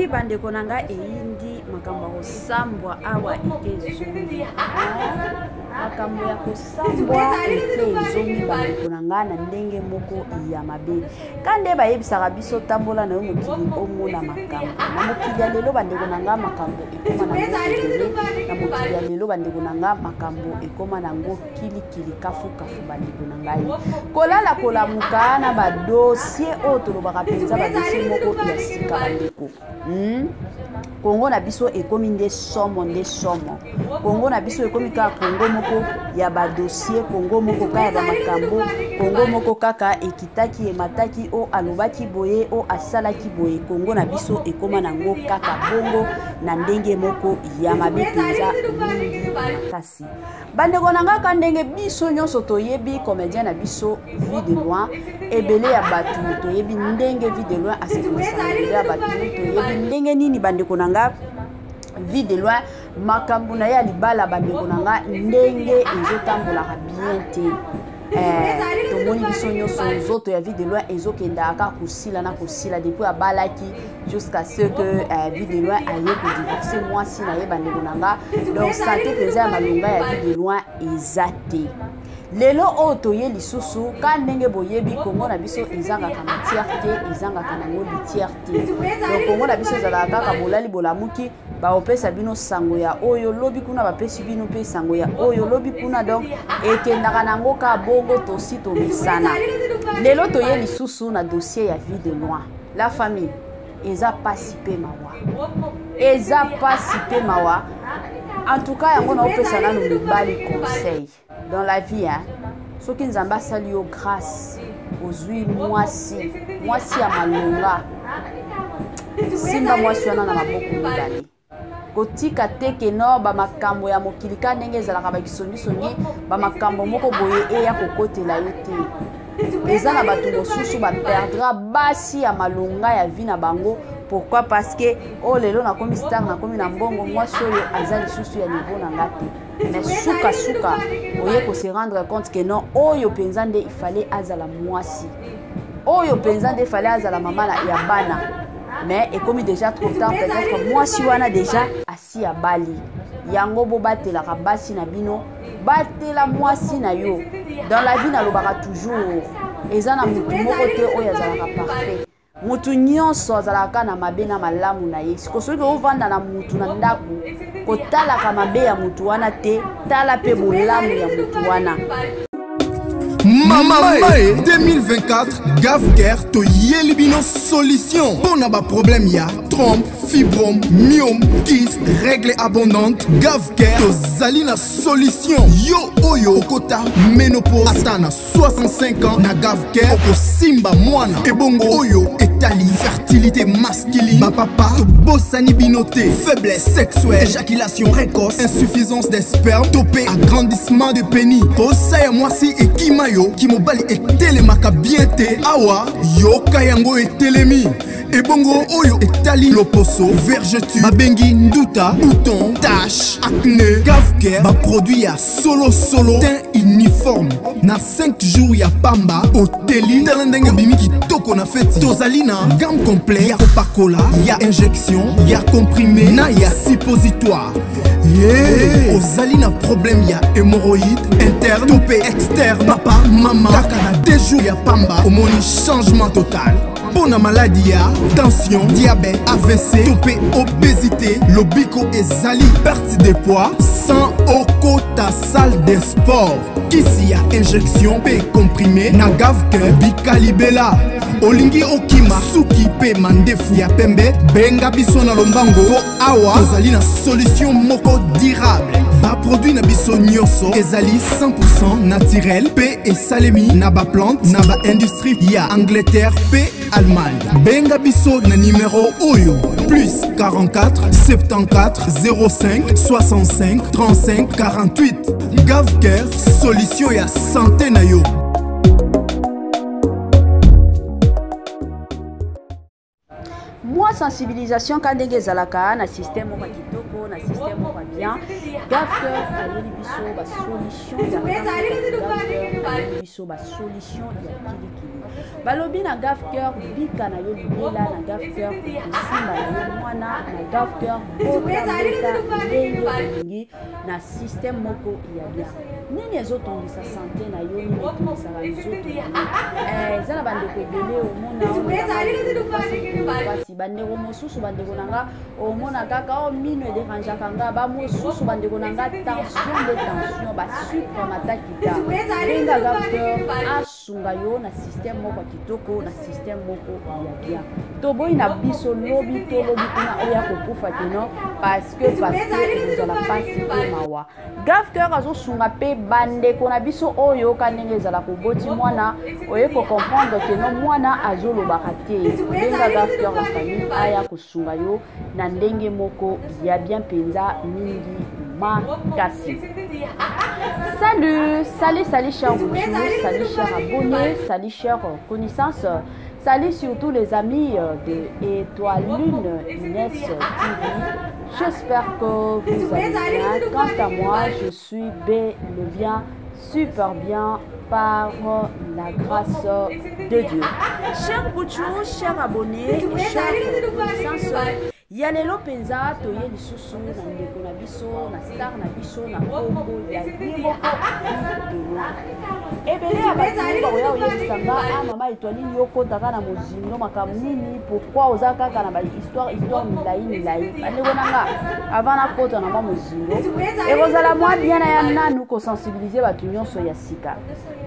puis bandeko nanga eindi makambo kosambwa awa ete ezongi makambo ya kosambwa ete ezongi bandeko nanga na ndenge moko ya mabe kande bayebisaka biso tambola na yo mokili omona makambo na mokili ya lelo bandeko nanga makambo ekoma na ngokele na mokili ya lelo bandeko nanga makambo ekoma na ngokilikili kafukafu bandeko na ngai kolala kolamuka na badossier oyo tolobaka mpenza badossier moko ya sika bandeko Kongo na biso ekomi nde somo Kongo na biso ekomi kaka Kongo moko ya badossier Kongo moko kaka ya bamakambo Kongo moko kaka ekitaki emataki o alobaki boye o asalaki boye Kongo na biso ekoma nango kaka bongo na ndenge moko ya mabe penza mingi makasi bandeko nanga ka ndenge biso nyonso toyebi comédien na biso Vie de Loin ebele ya batu toyebi ndenge Vie de Loin asekolisa ebele ya batu toyebi ndenge nini bandeko nanga Vie de Loin makambo na ya libala bandeko nanga ndenge ezotambolaka bien te tomoni biso nyonso nzoto ya Vie de Loin ezokendaka kosila na kosila depuis abalaki jusqu'à ce que Vie de Loin aye kodivorce mwasi na ye bandeko nanga donc santé penza ya malonga ya Vie de Loin eza te lelo oyo toye lisusu ka ndenge boyebi Kongo na biso ezangaka matière te ezangaka nango litière te donc Kongo na biso ezalaka kaka bolali bolamuki baopesa bino sango ya oyo lobi kuna bapesi bino mpe sango ya oyo lobi kuna donc ekendaka nango ka bongo tosi tomesana lelo toye lisusu na dossier ya Vie de Loin la famille eza pasi mpe mawa eza pasi mpe mawa en tout cas yango naopesa nano mibali conseil dans la vie soki nzambe asali yo grâce ozwi mwasi ya malonga simba mwasi wana na maboko mibale kotika teke no bamakambo ya mokili ka ndenge ezalaka bakisongisongi bamakambo moko boye eya kokotela yo te eza na bato mosusu baperdra basi ya malonga ya vie na bango pourquoi parce que oh lelo nakomi star nakomi na mbongo mwasi oyo aza lisusu ya niveau na nga te mais suka oye ko se rendre compte que non oyo penza nde ifale azala mwasi oyo penza nde ifale azala mama ya bana mais ekomi déjà trop tard peut-être mwasi wana déjà asi ya bali yango bo batelaka basi na bino batela mwasi na yo dans la vie nalobaka toujours eza na mutu moko te oyo azalaka parfait mutu nyonso azalaka na mabe na malamu na ye siko soki ovanda na mutu na ndako kotalaka mabe ya mutu wana te tala pe bolamu ya mutu wana Mama 2024 Gavker to Yelibino solution pour na ba problème ya trompe, fibrome, myome, kyste, règles abondantes Gavker to zalina solution yo oyo kota ménopause atana 65 ans na Gavker oko simba mwana ebongo oyo etali fertilité masculine ma papa to bossani binoté faiblesse sexuelle éjaculation précoce insuffisance des spermes topé agrandissement de pénis posa ya mwasi ekimayo kimobali etelemaka bien te awa yoka yango etelemi ebongo oyo etali loposo vergeture babengi nduta bouton tache acné Gavker baproduit ya solo teint uniforme na 5 jours ya pamba oteli tala ndenge obimi kitoko na feti tozali na gamme complet ya kopakola ya injection ya comprimé na ya suppositoire ozali na problème ya hémorroïde interne topé externe papa mama kaka na 2 jours ya pamba omoni changement total pour la maladie ya tension diabète AVC topé obésité lobiko ezali perte de poids sans okota salle de sport kisi ya injection pe comprimé na Gavker bikalibela olingi okima suki pe mandefu ya pembe benga biso na lombango po awa tozali na solution moko durable ba produit na biso nyonso ezali 100% naturel pe esalemi na ba plante na ba industrie ya Angleterre pe Allemagne benga biso na numéro oyo plus 44 74 05 65 35 48 Gavker solution ya santé na yo. sensibilisation quand ndenge ezalaka na système moko kitoko na système moko bien GAFCœur ayeli biso ba solution ya biso ba solution ya kilikili balobi na GAFCœur bika na yo libela na GAFCœur kosimba na yo mwana na GAFCœur botabotalingi na système moko ya bien nini ezotongisa santé na yo nini etongisaka nzoto ezala bandeko ebele omona bandeko mosusu bandeko na nga omona kaka o mino ederangeaka nga bamosusu bandeko na nga tension basucre matakita benga GAFCœur asunga yo na système moko kitoko na système moko ya bien toboyi na biso lobi tolobi kuna oya kokufa keno parce que ezala pasi pe mawa GAFCœur azosunga pe bandeko na biso oyo kanenge ezala koboti mwana oye comprendre keno mwana azolobaka te benga GAFCœur la famille aya kosunga yo na ndenge moko ya bien penza mingi makasi. Salut chers bouchous, salut chers abonnés, salut chers connaissances, salut surtout les amis de Étoile Lune Inès TV. J'espère que vous allez bien. Quant à moi, je suis bel et bien, super bien par la grâce de Dieu. Chers bouchous, chers abonnés et chers connaissances, ya lelo penza toye lisusu na ndeko na biso na star na biso na kombo ya yimoko ebele abatu baoya oyebisanga mama Étoile yokotaka na mozindo makambo nini pourquoi oza kaka na histoire milai bandeko nanga avant nakota na mwa mozindo ekozala mwa bien na ya nanu kosensibilize bato nyonso ya sika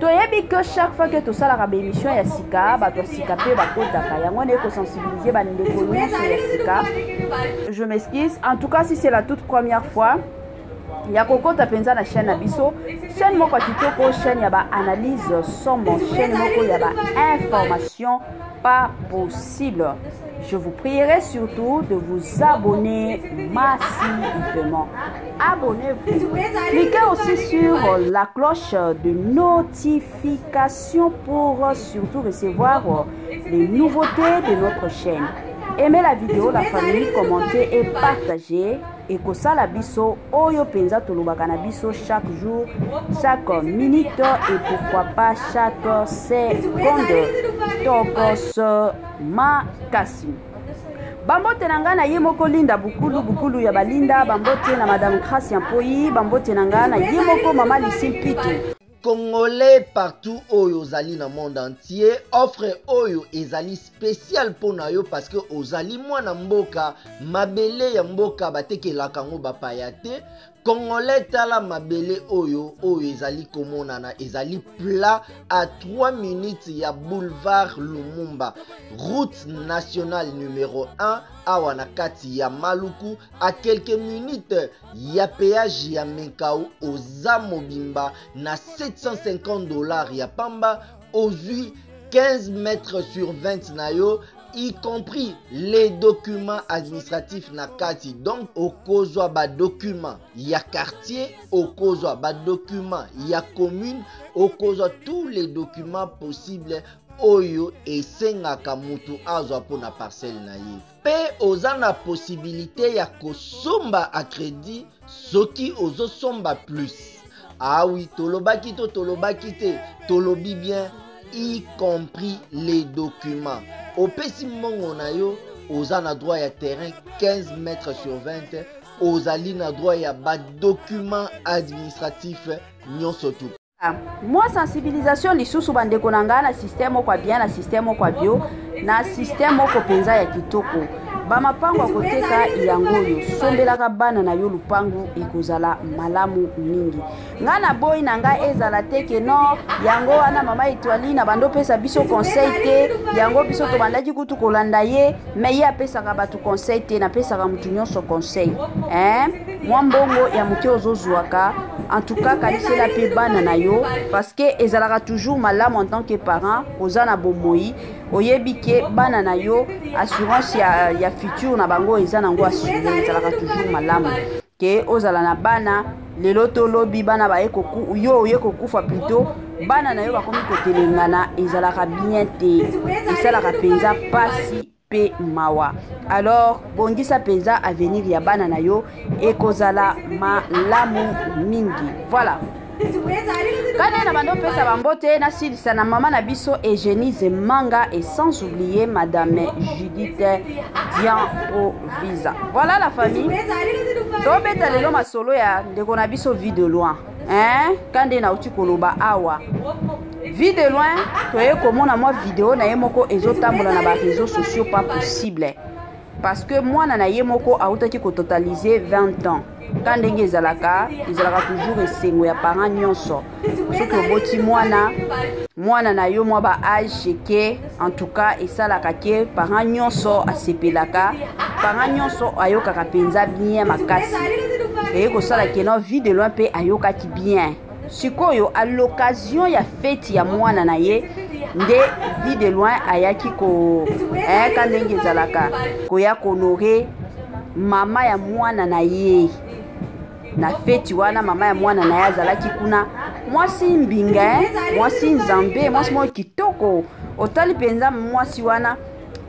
toyebi que chaque fois que tosalaka baémission ya sika bato ya sika mpe bakotaka yango nde kosensibilize bandeko nyonso ya sika. Je m'excuse. En tout cas, si c'est la toute première fois, il y a kokota penza na chaîne abiso, chaîne moko kitoko, chaîne yaba analyse sombre, chaîne moko yaba information pas possible. Je vous prierai surtout de vous abonner massivement. Abonnez-vous. Cliquez aussi sur la cloche de notification pour surtout recevoir les nouveautés de notre chaîne. Aimez la vidéo, la famille, commentez et partagez. Et que ça la biso, oyo penza tolobaka na biso chaque jour, chaque minute et pourquoi pas chaque seconde. Tokos makasi. Bambote nanga na yemoko linda bukulu ya balinda, bambote na madame Gracia Mpoyi, bambote nanga na yemoko mama Lisimpitu. Congolais partout oyo ozali na monde entier offre oyo ezali spécial pona yo parce que ozali mwana mboka mabele ya mboka batekelaka ngo bapaya te. Congolais tala mabele oyo ezali komonana ezali plat à 3 minutes ya boulevard Lumumba route nationale numéro 1 awa na kati ya Maluku à quelques minutes ya péage ya Menkau oza mobimba na $750 ya pamba ozui 15 mètres sur 20 na yo y compris les documents administratifs na kati. Donc okozwa ba documents ya quartier, okozwa ba documents ya commune, okozwa tous les documents possibles oyo esengaka mutu azwa pona parcelle na ye. Pe oza na possibilité ya kosomba a crédit soki ozo somba plus. Ah oui, tolobaki to tolobaki te, tolobi bien y compris les documents. Opesi mongo na yo, oza na droit ya terrain 15 mètres sur 20, ozali na droit ya ba documents administratifs nyonso tout. Moi sensibilisation lisusu bandeko nanga na système moko bien na système moko bio na système moko penza ya kitoko. Bamapango akoteka yango yo sombelaka bana na yo lupangu ekozala malamu mingi. Ngana boy nanga ezala teke no yango wana mama Étoile na bando pesa biso conseil te yango biso to bandaki kutu kolanda ye mais ye apesaka batu conseil te na pesaka mutu nyonso conseil. Mwa mbongo ya muke ozozwaka en tout cas kalisela pe bana na yo parce que ezalaka toujours malamu en tant que parent ozana bomoi oyebike bana na yo assurance ya futur na bango eza nango assuré ezalaka toujours malamu ke ozala na bana lelo tolobi bana ba ekoku yo yekokufa plutôt bana na yo bakomi kotelengana ezalaka bien te esalaka penza pasi pe mawa. Alors bongisa penza avenir ya bana na yo ekozala malamu mingi. Voilà. Quand na bando pesa bambote na silisa na mama na biso Eugénie Manga et sans oublier madame Judith Dian Visa. Voilà la famille. To beta lelo masolo ya ndeko na biso vie de loin. Hein? Kande na uti koloba awa. Vie de loin, toye komona moi vidéo na yemoko ezotambola na ba réseaux sociaux pas possible. Parce que moi na yemoko autaki ko totaliser 20 ans. Quand ndenge ezalaka toujours esengo ya parents nyonso. Soki oboti mwana na yo mwa ba âge ke en tout cas esalaka ke parents nyonso asepelaka, parents nyonso ayokaka penza bien makasi. Et ko sala ke no vie de loin pe ayokaki bien. Sikoyo à l'occasion ya fête ya mwana na ye nde vie de loin ayaki ko quand ndenge ezalaka ko ya honorer mama ya mwana na ye. Na feti wana mama ya mwana na ya zalaki kuna mwasi mbinga mwasi nzambe mwasi mo kitoko otali penza mwasi wana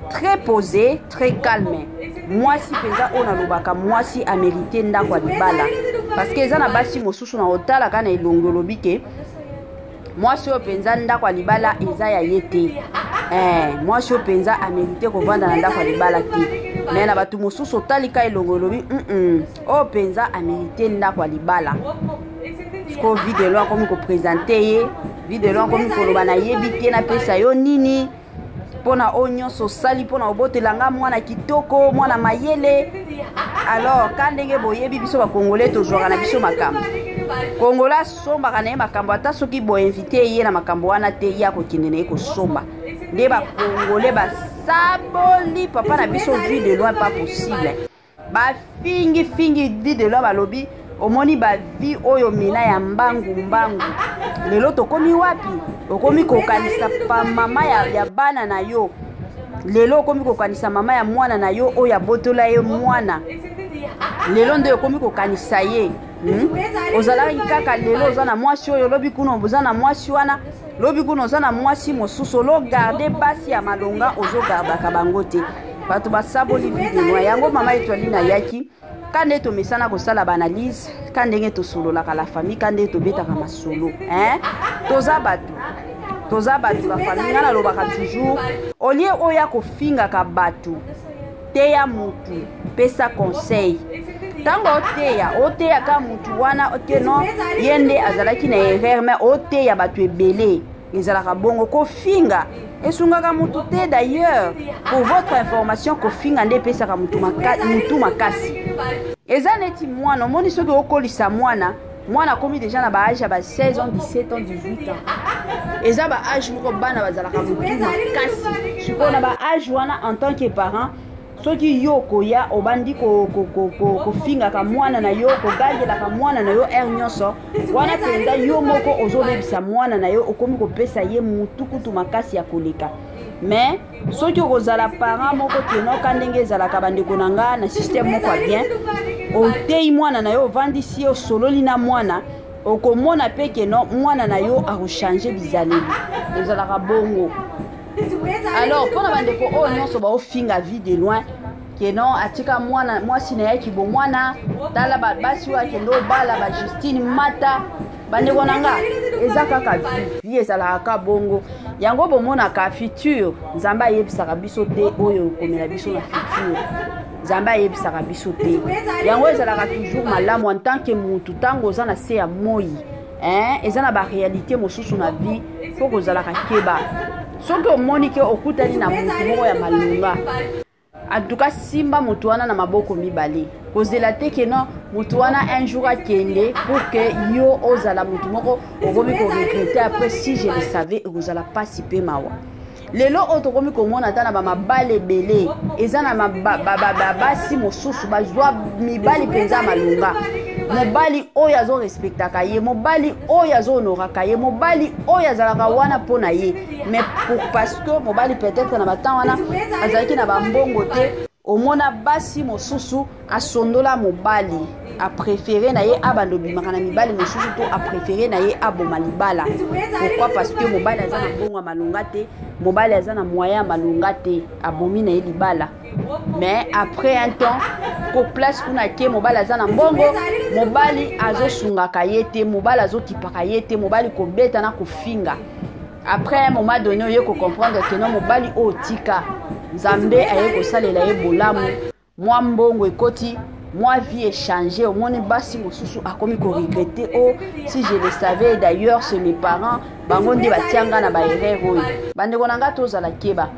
très posé très calme mwasi penza ona lobaka mwasi a mérité ndako ya libala parce que eza na basi mosusu na otala kana elongolo bike mwasi o penza ndako ya libala eza ya yete mwasi o penza a mérité ko vanda na ndako ya libala te. Mais na batu mosusu otalika elongolobi o penza a mérité ndako ya libala. Ko video lo comme ko présenter ye video lo comme ko loba na yebi te na pesa yo nini pona onyo so sali pona obotelanga mwana kitoko mwana mayele. Alors quand ndenge boyebi biso ba congolais tozwaka na biso makambo Kongola somba kana makambo ata soki bo invité ye na makambo wana te ya ko kinene ko somba nde ba congolais ba saboli papa na biso vie de loin pas possible ba fingi vie de loin balobi omoni ba vie oyo mina ya mbangu lelo tokomi wapi okomi kokanisa pa mama ya bana na yo lelo okomi kokanisa mama ya mwana na yo oyo abotola ye mwana lelo nde okomi kokanisa ye ozalaki kaka lelo oza na mwasi oyo lobi kuno oza na mwasi wana lobi kuno oza na mwasi mosusu lo garde basi ya malonga ozogardaka bango te bato basaboli video yango mama etwali na yaki kande to mesana kosala banalise kande to sololaka la famille kande to betaka masolo toza batu la famille ngana lobaka toujours olie oya kofinga ka batu teya mutu pesa conseil tango oteya ka mutu wana okeno yende azalaki na erreur mais oteya batu ebele ezalaka bongo kofinga esungaka mutu te. D'ailleurs pour votre information kofinga nde pesaka mutu makasi eza neti mwana omoni soki okolisa mwana komi déjà na ba âge ba 16 ans 17 ans 18 ans eza ba âge moko bana bazalaka mutu makasi siko na ba âge wana en tant que parent soki yo koya obandi kofinga ka mwana na yo kogandela ka mwana na yo nyonso wana penza yo moko ozobebisa mwana na yo okomi kopesa ye mutu kutu makasi ya koleka. Mais soki okozala parent moko tenoka ndenge ezalaka bandeko na nga na système moko bien otei mwana na yo ovandisi yo sololi na mwana okomona pe keno mwana na yo akochange bizaleli ezalaka bongo. Alors pour la bande ko o nyonso ba ofinga vie de loin keno atika mwana mwasi na yaki bo mwana tala basi wa kendo bala ba Justine Mata bande konanga ezaka ka vie ezalaka bongo yango bomona ka futur nzamba yebisaka biso te oyo komela biso na futur nzamba yebisaka biso te yango ezalaka toujours malamu en tant que mutu tango za na se ya moi ezana ba réalité mosusu na vie faut kozalaka keba soki omoni ke okutani na mutu moko ya malonga en tout cas simba mutu wana na maboko mibale kozela te ke non mutu wana un jour akende pour que yo ozala mutu moko okomi ko regretter après si je le savais ozala pasi pe mawa lelo otokomi komona ata na bamabale ebele eza na basi mosusu bazwa mibali mpenza malonga mobali oyo azorespektaka ye mobali oyo azohonoraka ye mobali oyo azalaka wana mpo na ye mais parce que mobali peut-être na batemps wana azalaki na bambongo te omona basi mosusu asondola mobali a préféré na ye abandobi makana mibali mosusu to a préféré na ye aboma libala. Pourquoi? Parce que mobali aza na bongo malunga te, mobali aza na moyen malunga te, abomi na ye libala. Mais après un temps ko place kuna ke mobali aza na mbongo, mobali azo sungaka ye te, mobali azo kipaka ye te, mobali ko beta na ko finga. Après un moment donné oye ko comprendre que non mobali o tika Nzambe aye ko salela ye bolamu, moi mbongo ekoti, moi vie est changée, au moins basi mosusu akomi ko regretter. Oh si je le savais, d'ailleurs c'est mes parents bango ndi batianga na ba erreur oyo. Bande konanga tozala keba.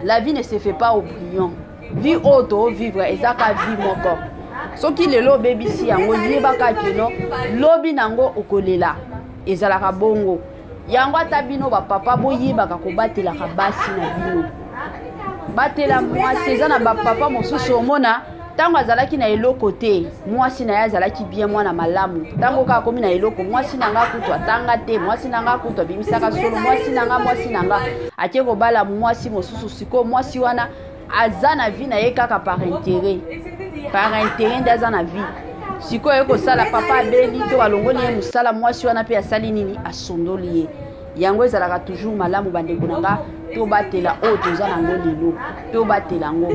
La vie ne se fait pas au brillant. Vie auto vivre ezaka vie moko. Soki lelo baby si yango yebaka keno lobi nango okolela ezalaka bongo. Yango atabino ba papa boyebaka ko batela ka basi na bino. Batela mwasi eza na ba papa mosusu omona tango azalaki na eloko te, mwasi na ye azalaki bien mwana malamu. Tango ka komi na eloko mwasi nanga kutu atanga te, mwasi nanga kutu abimisaka solo, mwasi nanga atie ko bala mwasi mosusu siko mwasi wana aza na vie na ye kaka par intérêt ndaza na vie. Siko ye ko sala papa abeli to balongoli ye musala mwasi wana pe asali nini asondoli ye. Yango ezalaka toujours malamu bandeko nanga to batela o toza nango lelo to batela ngo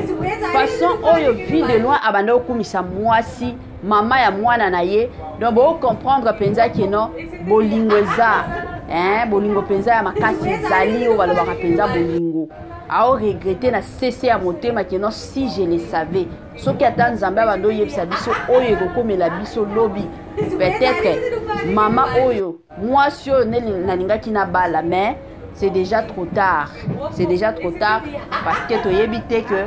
façon oyo vie de loin abanda okumisa mwasi mama ya mwana na ye. Donc bo comprendre penza keno bolingo eza bolingo penza ya makasi ezali o balobaka penza bolingo ao regretter na cesse ya motema keno si je le savais. Soki ata Nzambe abanda oyebisa biso oyo ekokomela biso lobi peut-être mama oyo mwasi oyo nalingaki na bala, mais c'est déjà trop tard. C'est déjà trop tard parce que tu yebite que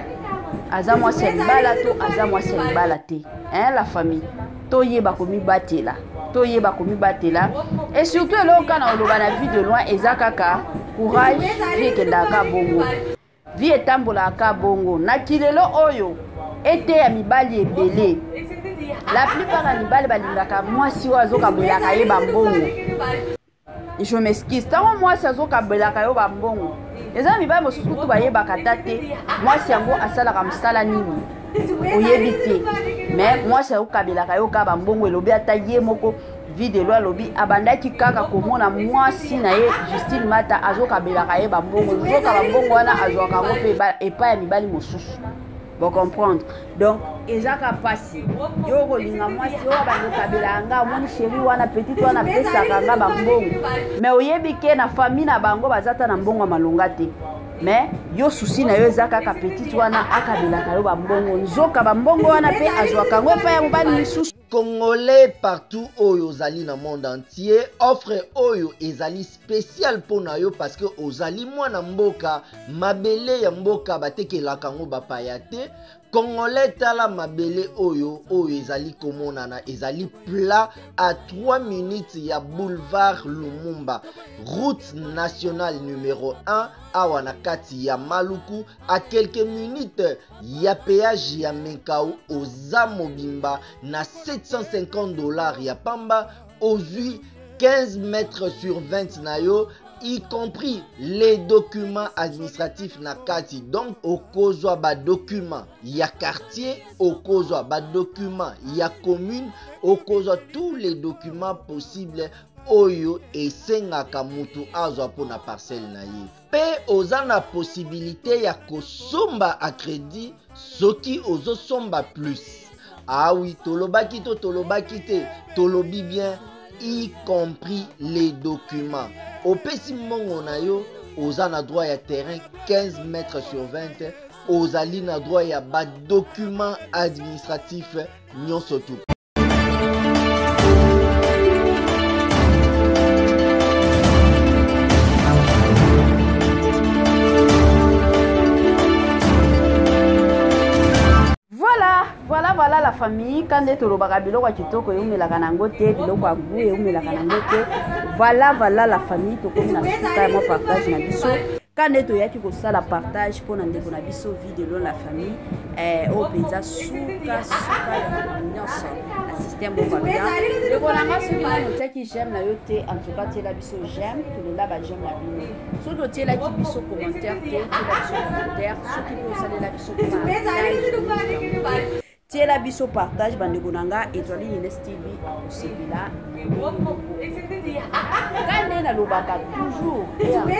aza mwasi ya libala to aza mwasi ya libala te. La famille to yeba komi batela, to yeba komi batela. Et surtout eloko kana oloba na vie de loin eza kaka courage vie ekendaka bongo, vie etambolaka bongo na kilelo oyo ete ya mibali ebele. La plupart ya mibali balingaka mwasi oyo azokabelaka ye bambongo. Je m'excuse. Tant moi c'est zo kabelaka yo bambongo. Eza mibali mosusu kutu bayebaka tate mwasi yango asalaka msala nini oyebite. Mais moi c'est zo kabelaka yo ka bambongo elobi ata ye moko video lo lobi abandaki kaka komona mwasi na ye Justine Mata azo kabelaka ye bambongo. Zo ka bambongo wana azwaka ngo pe epa ya mibali mosusu. Vous comprendre. Donc ezaka pasi yo kolinga mwasi yo bando kabela nga moni chéri wana petite wana pesa kanga bambongo, mais oyebike na famille na bango bazata na mbongo malonga te, mais yo souci na yo ezaka ka petite wana akabela ka yo bambongo nzoka bambongo wana pe azwaka ngo pa ya mobali misusu. Congolais partout oyo ozali na monde entier, offre oyo ezali spécial pona yo parce que ozali mwana mboka mabele ya mboka batekelaka ngo bapaya te. Congolais tala mabele oyo ezali komonana ezali plat à 3 minutes ya boulevard Lumumba, route nationale numéro 1 awa na kati ya Maluku, à quelques minutes ya péage ya Menkau oza mobimba na $750 ya pamba, ozui 15 mètres sur 20 na yo, y compris les documents administratifs na kati. Donc okozwa ba document ya quartier, okozwa ba document ya commune, okozwa tous les documents possibles oyo esengaka mutu azwa pona parcelle na ye. Pe oza na possibilité ya kosomba a crédit soki ozo somba plus. Ah oui, tolobaki to tolobaki te, tolobi bien, y compris les documents. Au pesi mongo na yo, oza na droit ya terrain 15 mètres sur 20, ozali na droit ya ba document administratif nyonso tu. Voilà la famille. Quand tu as biloko ya kitoko eumelaka nango te, biloko ya goût eumelaka nango te. Voilà la famille. Tokomi na suka mo partage na biso. Quand tu yaki ko sala partage pour ndeko na biso vidéo la famille o penza suka ya nyonso la système au bien. Le bolanga soki na notaki j'aime na yo te, en tout cas tu la biso j'aime, tu le laba j'aime la bino. Soki tu la ki biso commentaire te, tu la biso commentaire, soki po sala la biso partage. tiela biso partage bandeko nanga Étoile Ines TV osepela kande na lobaka toujours et encore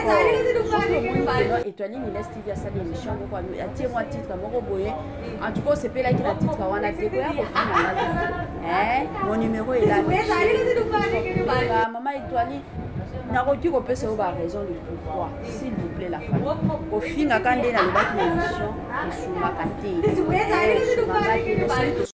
Étoile Ines TV asali émission moko atie moi titre moko boye en tout cas osepela ki na titre wana te koya kofina mon numéro est là maman Étoile nakoki kopesa yo ba raison de pourquoi s'il vous plaît la famille kofinga kande na lobaki na émission esungaka te